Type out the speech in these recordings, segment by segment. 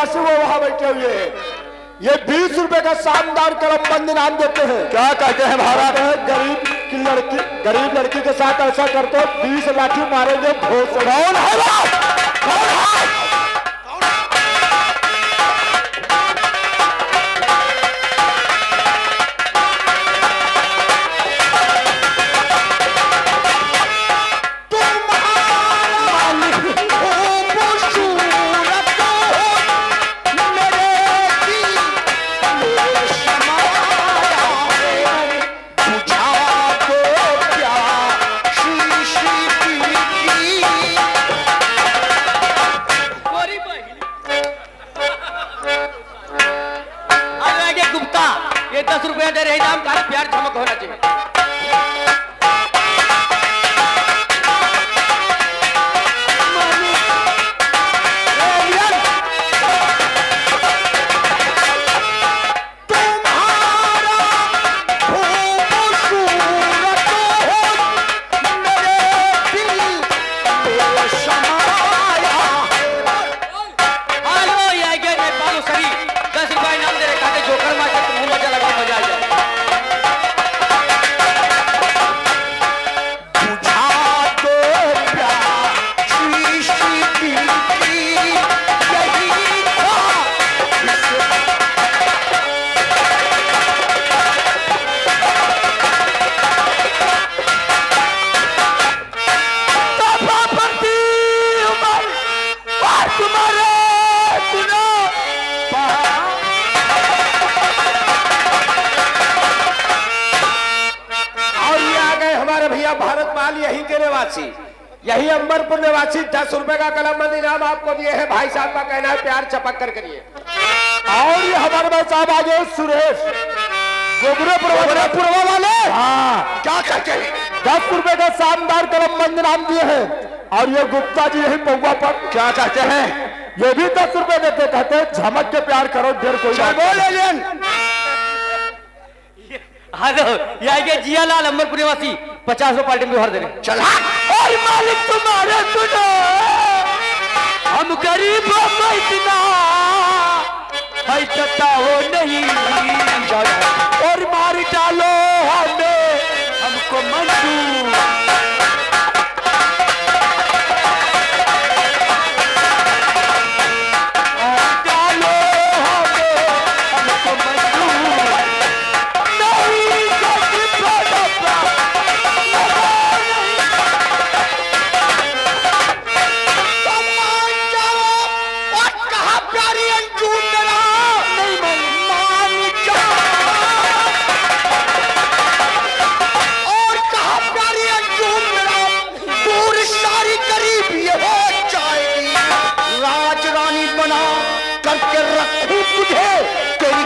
निवासी वो वहां बैठे हुए हैं। ये 20 रुपए का शानदार कलमबंद इनाम देते हैं। क्या कहते हैं महाराज? गरीब लड़की के साथ ऐसा करते हो 20 लाठी मारेंगे भोज। कौन है वो? कौन है? ये 10 रुपया दे रहे नाम का प्यार चमक होना चाहिए। यही के निवासी, यही अंबरपुर निवासी 10 रुपए का कलमबंद इनाम आपको दिए हैं। भाई साहब का कहना है प्यार चपक कर करिए। और ये हमारे भाई साहब आ गए सुरेश गोबरेपुर वाले। हाँ, क्या कहते हैं? 10 रुपए का शानदार कलमबंद इनाम दिए हैं। और ये गुप्ता जी यही पौवा पर क्या कहते हैं? ये भी 10 रुपए देते, कहते हैं झमक के प्यार करो, देर कोई हेलो, ये जियालाल अंबरपुर निवासी 50 रुपए पार्टी में भर देने। चला और मालिक तुम्हारे सुनो, हम गरीब इतना हो नहीं, और मार डालो हमें, हमको मंजूर।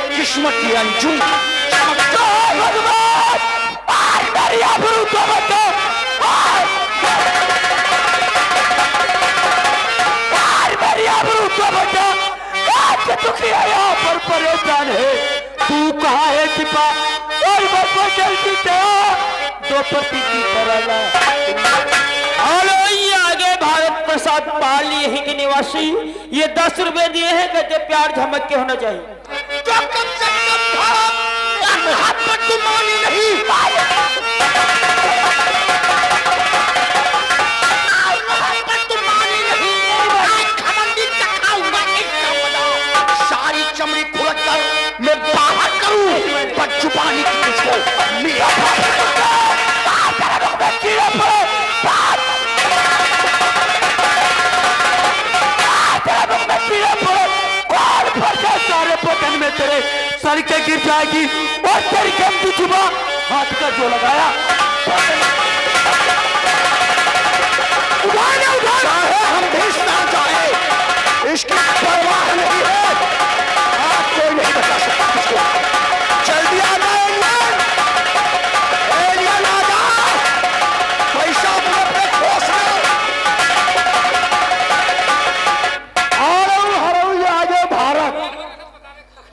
किस्मत की अंजुम यहाँ पर परेशान है, तू कहाँ है टिपा? और बस जल्दी दो पति की तरह। हेलो, ये आगे भारत प्रसाद पाल यही के निवासी, ये 10 रुपए दिए हैं, कहते प्यार झमक के होना चाहिए। तो कम से कम हाथ पर तुम मानी नहीं। सारी चमड़ी खुलक कर मैं बाहर करूं, पर छुपाने की किसको? सारे बटन में तेरे सर के गिर जाएगी और तेरी गंदी जुबान हाथ का जो लगाया चाहे हम भेज ना जाए, इसकी परवाह नहीं है। आप कोई नहीं बता सकता किसको। जल्दी आ जाए, एलियन आ जा, पैसा अपने खोस है। ये आगे भारत,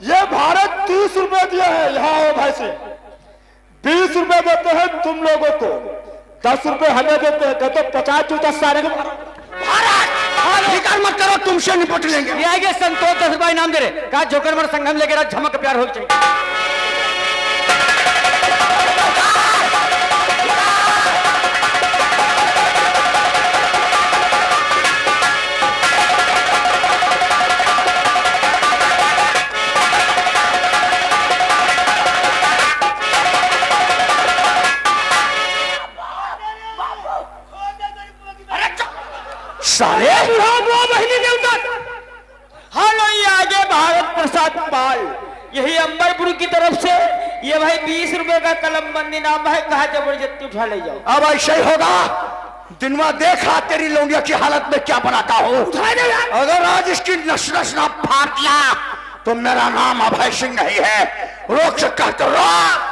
ये भारत 30 रुपए दिया है। यहाँ आओ भाई से, 20 रुपए देते हैं तुम लोगों को, 10 रुपए हमें देते हैं, कहते 50 जूता सारे को। भारत फिकर मत करो, तुमसे निपट लेंगे। ये आगे संतोष 10 रुपये इनाम दे रहे कहा जोकर मर संगम लेके रहा झमक प्यार हो चाहिए। साले बहिनी देवता हेलो, ये आगे भारत प्रसाद पाल, यही अंबरपुर की तरफ से ये भाई 20 रुपए का कलम बंद इनाम है, कहा जबरदस्ती उठा ले जाओ। अब ऐसा ही होगा। दिनवा देखा तेरी लौंडिया की हालत में क्या बनाता हूँ। अगर आज इसकी नस नस ना फाट लिया तो मेरा नाम अभय सिंह नहीं है। रोक सकता तो रोक।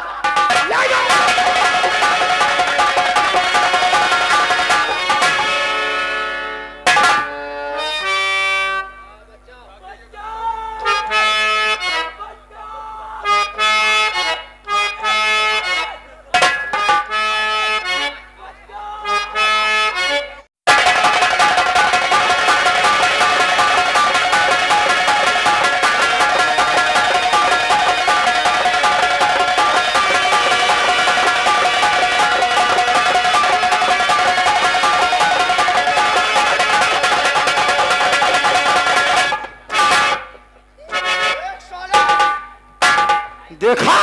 देखा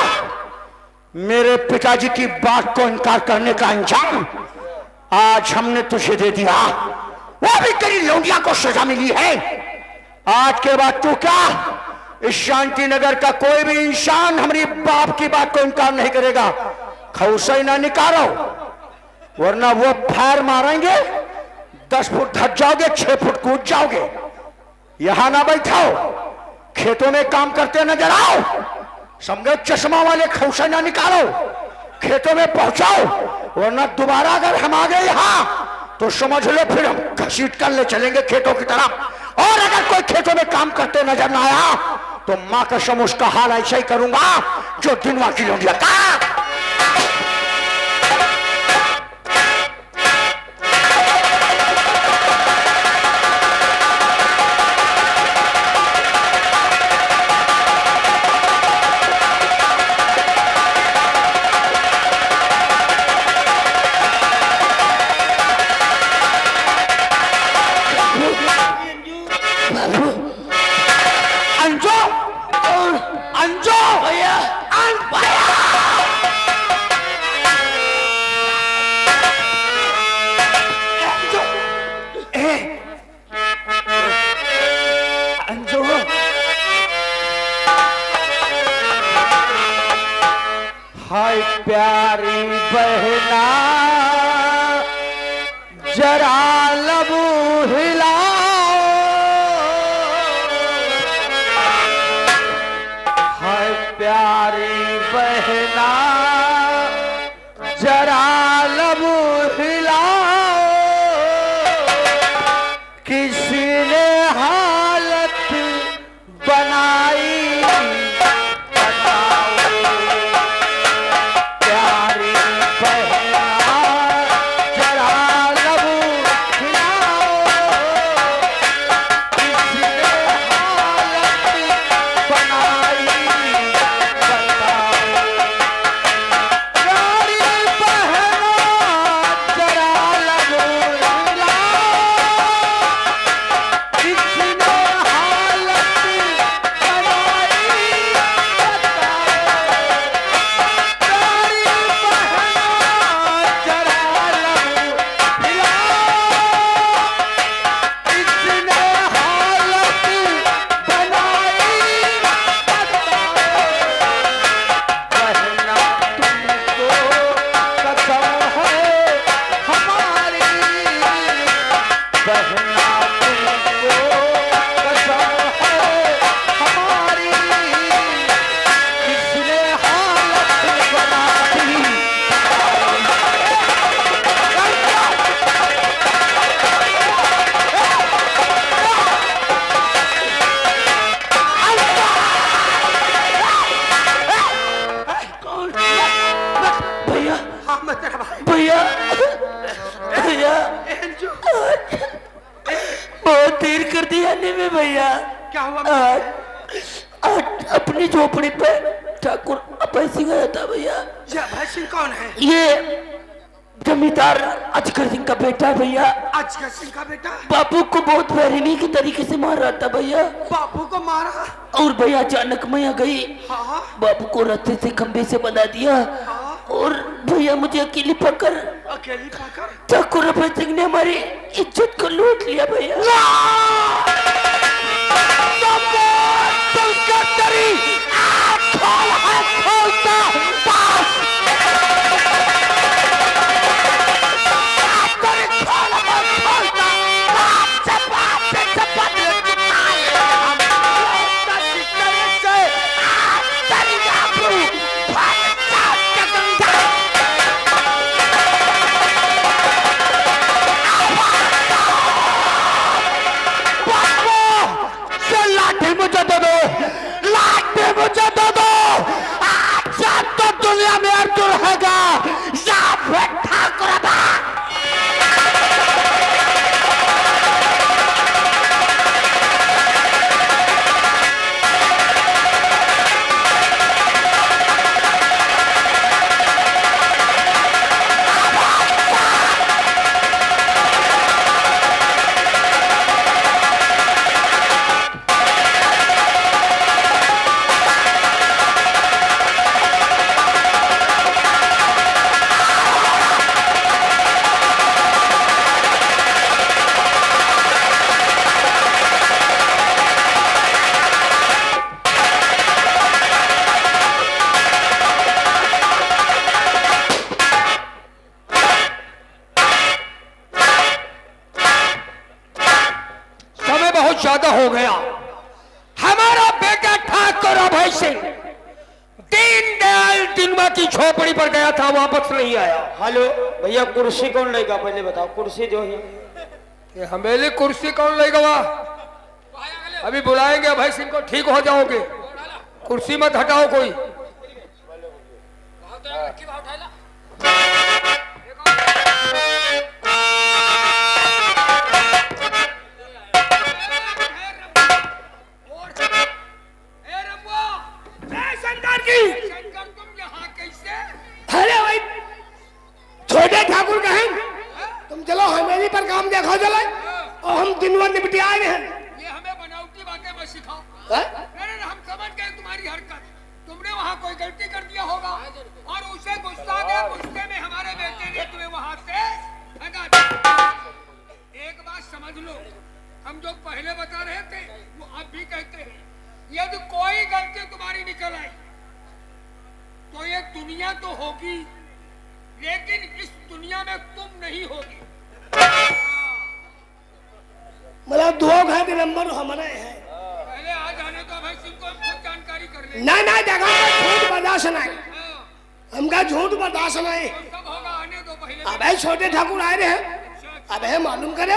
मेरे पिताजी की बात को इनकार करने का अंजाम आज हमने तुझे दे दिया। वो भी तेरी लौंडिया को सजा मिली है। आज के बाद तू क्या इस शांति नगर का कोई भी इंसान हमारी बाप की बात को इनकार नहीं करेगा। खौसा ना निकालो वरना वो फायर मारेंगे, 10 फुट धक जाओगे, 6 फुट कूद जाओगे। यहां ना बैठाओ, खेतों में काम करते नजर आओ। समझो, चश्मा वाले खौसा ना निकालो, खेतों में पहुंचाओ, वरना दोबारा अगर हम आ गए यहाँ तो समझ लो फिर हम घसीट कर ले चलेंगे खेतों की तरफ। और अगर कोई खेतों में काम करते नजर ना आया तो मां कसम उसका हाल ऐसा ही करूंगा जो दिनवा की लौंडिया का। हाय प्यारी बहना जरा लबू हिलाओ, हाय प्यारी बहना जरा लबू हिलाओ। किसी ने हालत बनाई क्या हुआ? आज अपनी झोपड़ी पे ठाकुर अभय सिंह आया था भैया। ये अभय सिंह कौन है? ये जमींदार अजगर सिंह का बेटा है भैया। अजगर सिंह का बेटा? बापू को बहुत बेरहमी की तरीके से मार रहा था भैया। बापू को मारा? और भैया अचानक मैं आ गई। हाँ। बापू को रस्ते से खंबे से बना दिया। हाँ। और भैया मुझे अकेली पकड़ ठाकुर अभय सिंह ने हमारी इज्जत को लूट लिया भैया। दुनिया में अर्जुन हैगा या ठाकुर ज्यादा हो गया। हमारा बेटा ठाकुर अभय सिंह दीनदयाल दिनवा की झोपड़ी पर गया था, वापस नहीं आया। हेलो भैया, कुर्सी कौन लेगा पहले बताओ? कुर्सी जो है ये हमेली कुर्सी कौन लेगा? वह अभी बुलाएंगे अभय सिंह को, ठीक हो जाओगे। कुर्सी मत हटाओ कोई। छोटे ठाकुर कहें तुम चलो हमेली पर काम देखो चले, और हम दिन भर निपटी आए हैं। ये हमें बनावटी बातें मत सिखाओ। अरे हम समझ गए तुम्हारी हरकत। तुमने वहाँ कोई गलती कर दिया होगा और उसे गुस्सा गया, गुस्से में हमारे बेटे ने तुम्हें वहाँ से भगा दिया। एक बात समझ लो, हम जो पहले बता रहे थे वो अब भी कहते हैं, यदि कोई गलती तुम्हारी निकल आई तो ये दुनिया तो होगी, लेकिन इस दुनिया में तुम नहीं होगी। मतलब दो घंटे नंबर हमारे हैं। पहले आ जाने तो भाई सिंह को हम खुद जानकारी कर लेंगे। नहीं देखा झूठ बर्दाश्त नहीं, हमका झूठ बर्दाश्त नहीं। सब होगा, आने दो पहले। अब छोटे ठाकुर आए रहे, अब है मालूम करे।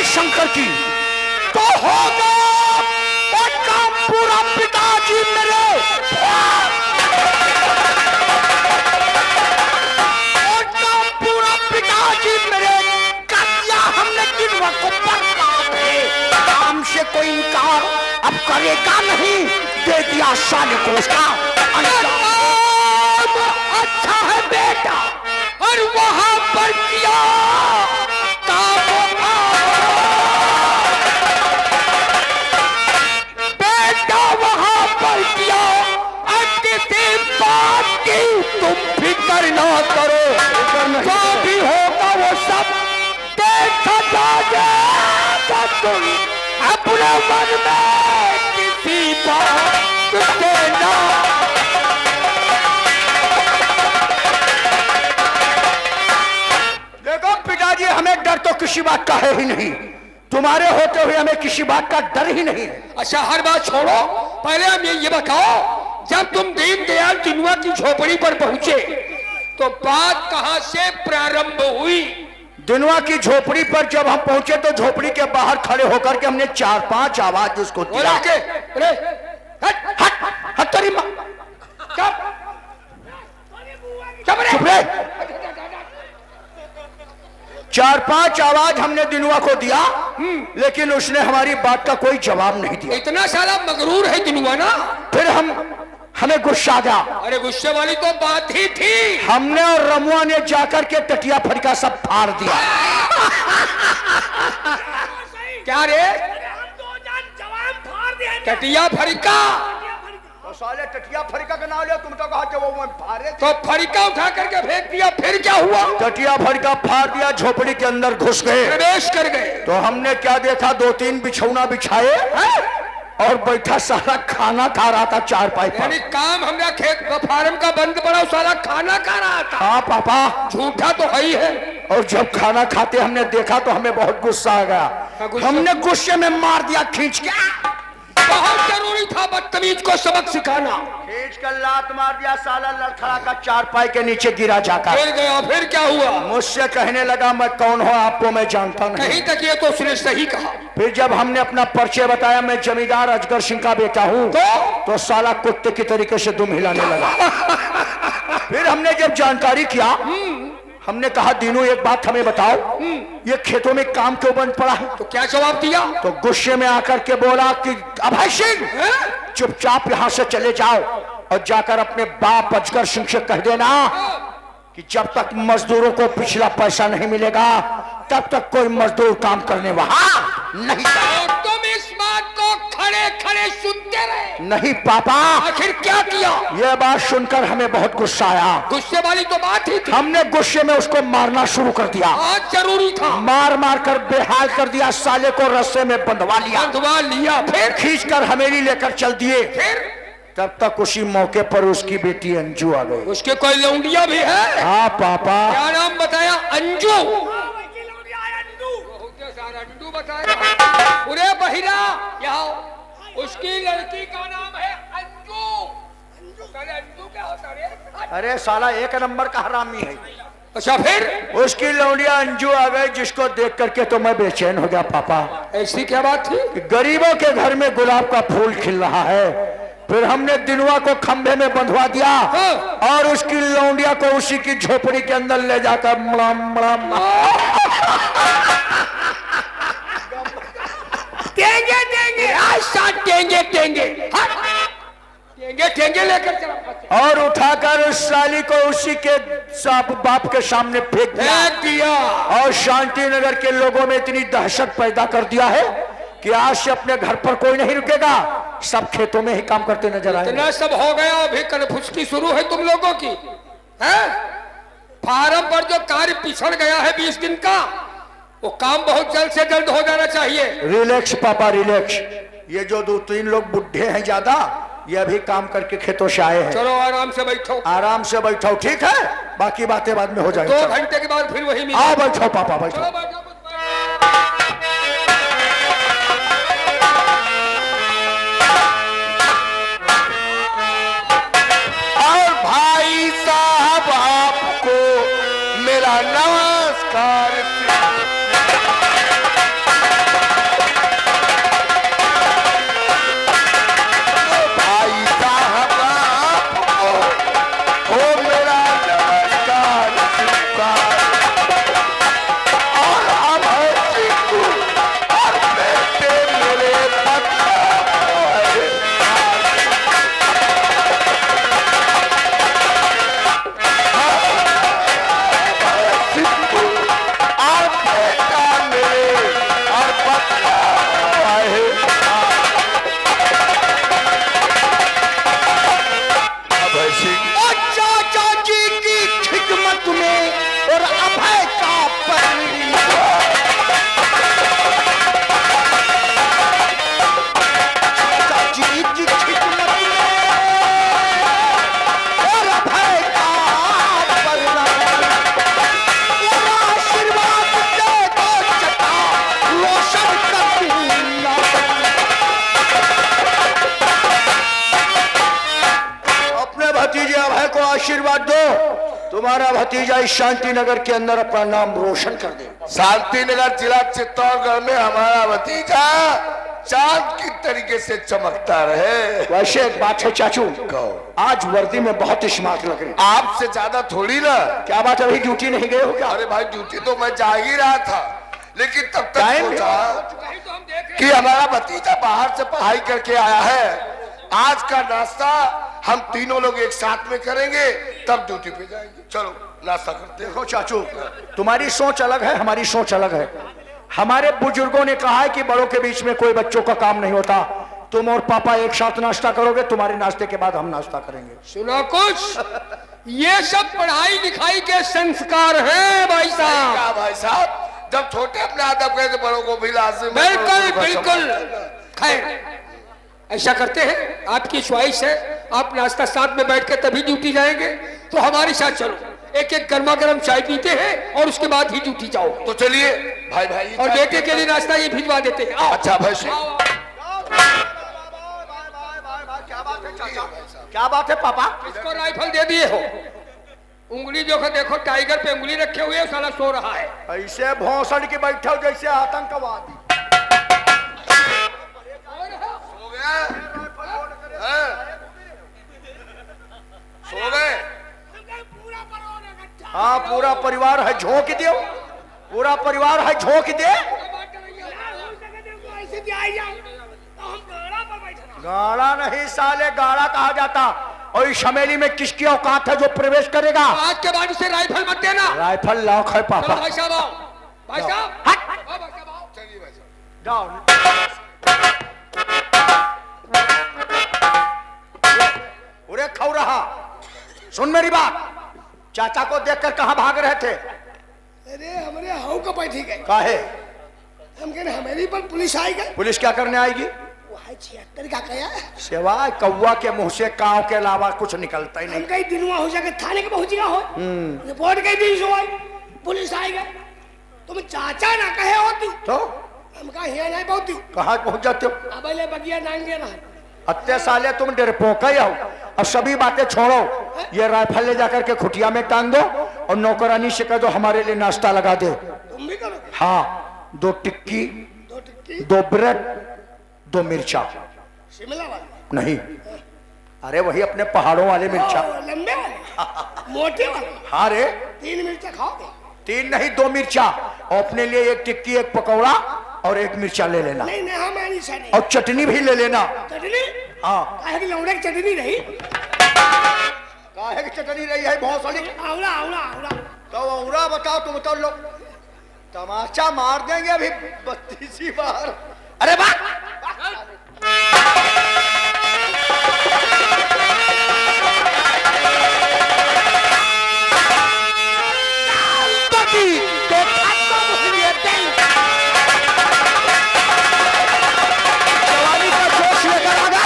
शंकर की तो होगा और काम पूरा पिताजी मेरे और काम पूरा पिताजी मेरे कर दिया हमने दिनवा को बर्बाद है। काम से कोई इनकार अब करेगा नहीं, दे दिया साले को उसका अच्छा है बेटा। और वहां पर किया तुम फिक्र ना करो, जो भी होगा वो सब देखा जाएगा। तुम अपने मन में किसी बात से ना देखो पिताजी, हमें डर तो किसी बात का है ही नहीं, तुम्हारे होते हुए हमें किसी बात का डर ही नहीं। अच्छा हर बात छोड़ो, पहले हम ये बताओ, जब तुम दीनदयाल दिनवा की झोपड़ी पर पहुंचे तो बात कहां से प्रारंभ हुई? दिनवा की झोपड़ी पर जब हम पहुंचे तो झोपड़ी के बाहर खड़े होकर के हमने 4-5 आवाज उसको दिया। चुप रहे। चुप रहे। 4-5 आवाज हमने दिनुआ को दिया, लेकिन उसने हमारी बात का कोई जवाब नहीं दिया। इतना सारा मगरूर है दिनुआ ना। फिर हमें गुस्सा आ गया। अरे गुस्से वाली तो बात ही थी। हमने और रमुआ ने जाकर के टटिया फरिका सब फाड़ दिया। क्या रे? हम 2 जान जवान फाड़ दिए हैं। टटिया फरिका? तो साले टटिया फरिका का नाम लिया, तुम तो कहा जब वो फाड़े तो फरिका उठा करके फेंक दिया, फिर क्या हुआ? टटिया फरिका फाड़ दिया, झोपड़ी के अंदर घुस गए, प्रवेश कर गए। तो हमने क्या देखा, 2-3 बिछौना बिछाए और बैठा सारा खाना खा रहा था चारपाई यानी पर। काम हमरा खेत फार्म का बंद पड़ा, सारा खाना खा रहा था। हाँ पापा, झूठा तो है ही है। और जब खाना खाते हमने देखा तो हमें बहुत गुस्सा आ गया। गुस्सा? हमने गुस्से में मार दिया खींच के। बहुत जरूरी था बदतमीज को सबक सिखाना। खींच कर लात मार दिया, साला लड़खड़ा का चारपाई के नीचे गिरा जाकर। गिर गया, फिर क्या हुआ? मुझसे कहने लगा मैं कौन हूँ आपको मैं जानता नहीं। कहीं तक ये तो उसने सही कहा। फिर जब हमने अपना परिचय बताया मैं जमींदार अजगर सिंह का बेटा हूँ, तो साला कुत्ते की तरीके से दुम हिलाने लगा। फिर हमने जब जानकारी किया, हमने कहा दीनू एक बात हमें बताओ, ये खेतों में काम क्यों बंद पड़ा है? तो क्या जवाब दिया? तो गुस्से में आकर के बोला कि अभय सिंह चुपचाप यहाँ से चले जाओ और जाकर अपने बाप अजगर सिंह से कह देना कि जब तक मजदूरों को पिछला पैसा नहीं मिलेगा तब तक कोई मजदूर काम करने वहां नहीं जाए। और तुम इस बात को खड़े खड़े सुनते रहे? नहीं पापा। आखिर क्या किया? यह बात सुनकर हमें बहुत गुस्सा आया। गुस्से वाली तो बात ही थी। हमने गुस्से में उसको मारना शुरू कर दिया। आज जरूरी था। मार मार कर बेहाल कर दिया, साले को रस्से में बंधवा लिया, बंधवा लिया, फिर खींच कर हवेली लेकर चल दिए। फिर तब तक उसी मौके पर उसकी बेटी अंजू आ गई। उसके कोई लौंडिया भी है? हाँ पापा। क्या नाम बताया? अंजू। वकील हो गया है अंडू। बहुत सारा अंडू बताया। पूरे बहिरा यहाँ उसकी लड़की का नाम है अंजू। अंजू क्या होता रे? अरे साला एक नंबर का हरामी है। अच्छा फिर? उसकी लौंडिया अंजू आ गई, जिसको देख करके तो मैं बेचैन हो गया पापा। ऐसी क्या बात थी? कि गरीबों के घर में गुलाब का फूल खिल रहा है। फिर हमने दिनुआ को खंभे में बंधवा दिया और उसकी लौंडिया को उसी की झोपड़ी के अंदर ले जाकर मड़म मड़म टेंगे टेंगे आज साथ टेंगे टेंगे टेंगे टेंगे लेकर चला और उठाकर उस साली को उसी के बाप के सामने फेंक दिया और शांति नगर के लोगों में इतनी दहशत पैदा कर दिया है कि आज से अपने घर पर कोई नहीं रुकेगा, सब खेतों में ही काम करते नजर आएंगे। इतना सब हो गया, अभी कनफुसकी शुरू है तुम लोगों की है? फार्म पर जो कार्य पिछड़ गया है 20 दिन का, वो काम बहुत जल्द से जल्द हो जाना चाहिए। रिलैक्स पापा रिलैक्स। ये जो 2-3 लोग बुढ़े हैं ज्यादा, ये अभी काम करके खेतों से आए हैं। चलो आराम से बैठो। आराम से बैठो, ठीक है? बाकी बातें बाद में हो जाएंगी। 2 घंटे के बाद फिर वही आओ बैठो पापा बैठो। चलो बैठो। और भाई साहब आपको मेरा नमस्कार। भाई साहब आपको हो मेरा नमस्कार स्वीकार। और अब और बेटे मेरे पत्ता आशीर्वाद दो, तुम्हारा भतीजा इस शांति नगर के अंदर अपना नाम रोशन कर दे। शांति नगर जिला चित्तौड़गढ़ में हमारा भतीजा चांद की तरीके से चमकता रहे। वैसे एक बात है चाचू, कहो। आज वर्दी में बहुत स्मार्ट लग रही है। आपसे ज्यादा थोड़ी ना। क्या बात है, अभी ड्यूटी नहीं गए हो क्या? अरे भाई ड्यूटी तो मैं जा ही रहा था, लेकिन तब तक टाइम सोचा वही तो हम देख रहे कि हमारा भतीजा बाहर से पढ़ाई करके आया है, आज का नाश्ता हम तीनों लोग एक साथ में करेंगे, तब ड्यूटी पे जाएंगे। चलो नाश्ता करते हैं। देखो चाचू, तुम्हारी सोच अलग है, हमारी सोच अलग है। हमारे बुजुर्गों ने कहा है कि बड़ों के बीच में कोई बच्चों का काम नहीं होता। तुम और पापा एक साथ नाश्ता करोगे, तुम्हारे नाश्ते के बाद हम नाश्ता करेंगे। सुनो कुछ, ये सब पढ़ाई लिखाई के संस्कार हैं भाई साहब। क्या भाई साहब, जब छोटे अपने अदब गए तो बड़ों को भी लाजिम है। बिल्कुल बिल्कुल। खैर ऐसा करते हैं, आपकी ख्वाहिश है, आप नाश्ता साथ में बैठ के तभी ड्यूटी जाएंगे, तो हमारे साथ चलो, एक एक गर्मा गर्म चाय पीते हैं और उसके बाद ही ड्यूटी जाओ। तो चलिए भाई भाई। और बेटे के लिए नाश्ता ये भिजवा देते हैं। आओ। अच्छा भाई से। क्या बात है पापा? इसको राइफल दे दिए हो? उंगली देखो टाइगर पे उंगली रखे हुए, साला सो रहा है। ऐसे भौंसड़ के बैठे हो जैसे आतंकवादी। सो गया? हैं? सो गए? हाँ, पूरा परिवार है, झोंक दो। पूरा परिवार है, झोंक दे। गाड़ा नहीं साले, गाड़ा कहा जाता। और इस हमेली में किसकी औकात है जो प्रवेश करेगा? आज के बाद उसे राइफल मत देना। राइफल लॉक है पापा। चलो भाई साहब आओ। भाई साहब हट। आओ, भाई साहब आओ। चलिए भाई साहब। जाओ। पूरे खौ रहा। सुन मेरी बात, चाचा को देखकर कहाँ भाग रहे थे? अरे हमारे हाउ का बैठी गए, काहे? हम कह रहे हमारी पर पुलिस आई गए। पुलिस क्या करने आएगी? वो है 76 का कया, सिवाय कौवा के मुंह से काव के अलावा कुछ निकलता ही हम नहीं। कई दिन हो जाके थाने के पहुंच गया हो, रिपोर्ट कई दिन से हुई, पुलिस आई गए। तुम चाचा ना कहे होती तो हम कहा हिया नहीं पहुंची। कहाँ पहुंच जाते हो? अब ले बगिया नांगे ना। अत्ते साले तुम डरपोका ही हो। अब सभी बातें छोड़ो, ये राइफल ले जाकर के खुटिया में टांग दो और नौकरानी से कह दो हमारे लिए नाश्ता लगा दे। तुम भी करोगे? हाँ, 2 टिक्की, 2 टिक्की, 2 ब्रेड, 2 मिर्चा। शिमला वाले नहीं, अरे वही अपने पहाड़ों वाले मिर्चा। लंबे वाले, मोटे वाले। हाँ रे, 3 मिर्चा खाओगे? 3 नहीं 2 मिर्चा। और अपने लिए 1 टिक्की, 1 पकौड़ा और 1 मिर्चा ले लेना। नहीं नहीं हमारी सही। और चटनी भी ले लेना। चटनी? हाँ। काहे की लौड़े की चटनी नहीं? काहे की चटनी रही है भौंसड़ी? आंवला आंवला आंवला। तो औरा बताओ, तुम तो लोग तमाचा मार देंगे अभी 32 बार। अरे वाह, जवानी का जोश लेकर आ गया।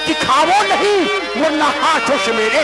दिखावो नहीं, वरना हाथों से मेरे